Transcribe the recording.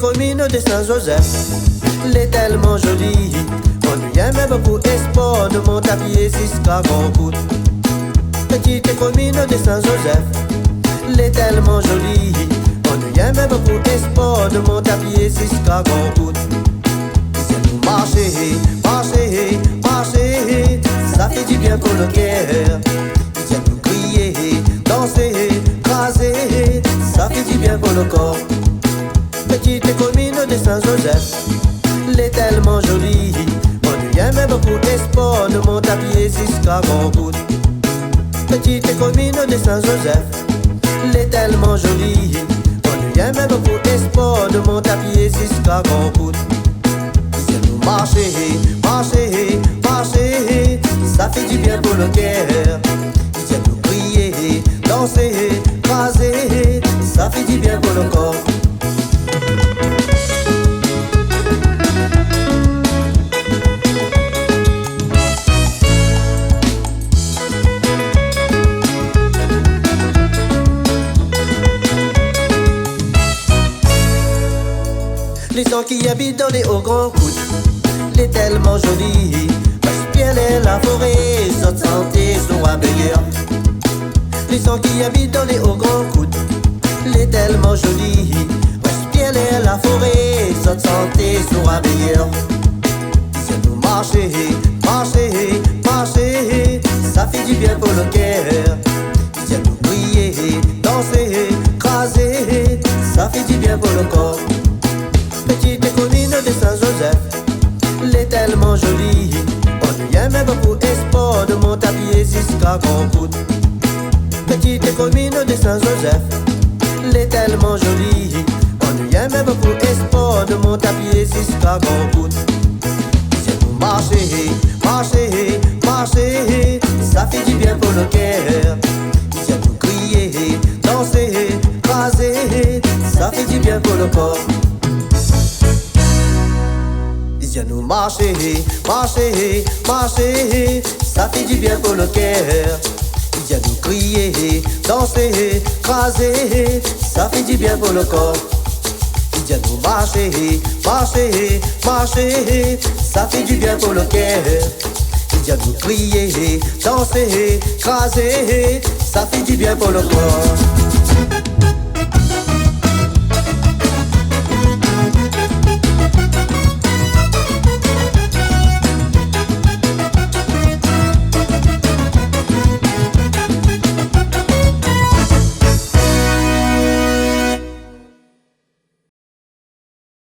commune de Saint-Joseph, l'est tellement jolie. On lui aime beaucoup espoir de monter à pied jusqu'à Grand-Coute. Petite commune de Saint-Joseph, l'est tellement jolie. On lui aime beaucoup espoir de monter à pied jusqu'à Grand-Coute. Si nous marcher, marcher, marcher, ça fait du bien pour le cœur. Si nous crier, danser, craser, ça fait du bien pour le corps. Petite commune de Saint-Joseph, l'est tellement jolie. On lui aime beaucoup espoir de monter à pied jusqu'à Grand-Coute. Petite commune de Saint-Joseph, l'est tellement jolie. On lui aime beaucoup espoir de monter à pied jusqu'à Grand-Coute. Si nous marcher, marcher, marcher, ça fait du bien pour le cœur. Si nous crier, danser, craser, ça fait du bien pour le corps. Les gens qui habitent dans les hauts grands coudes, l'est tellement jolie. Parce qu'elle est la forêt, sa santé sera meilleure. Les gens qui habitent dans les hauts grands coudes, l'est tellement jolie. Parce qu'elle est la forêt, sa santé sera meilleure. Si nous marcher, marcher, marcher, ça fait du bien pour le cœur. Si nous crier, danser, craser, ça fait du bien pour le corps. Petite commune de Saint-Joseph, l'est tellement jolie. On lui aime beaucoup espoir de monter à pied jusqu'à Grand-Coute. Petite commune de Saint-Joseph, l'est tellement jolie. On lui aime beaucoup espoir de monter à pied jusqu'à Grand-Coute. Si nous marcher, marcher, marcher, ça fait du bien pour le cœur. Si nous crier, danser, craser, ça fait du bien pour le corps. Si nous marcher, marcher, marcher, ça fait du bien pour le cœur. Si nous crier, danser, craser, ça fait du bien pour le corps. Si nous marcher, marcher, marcher, ça fait du bien pour le cœur. Si nous crier, danser, craser, ça fait du bien pour le corps.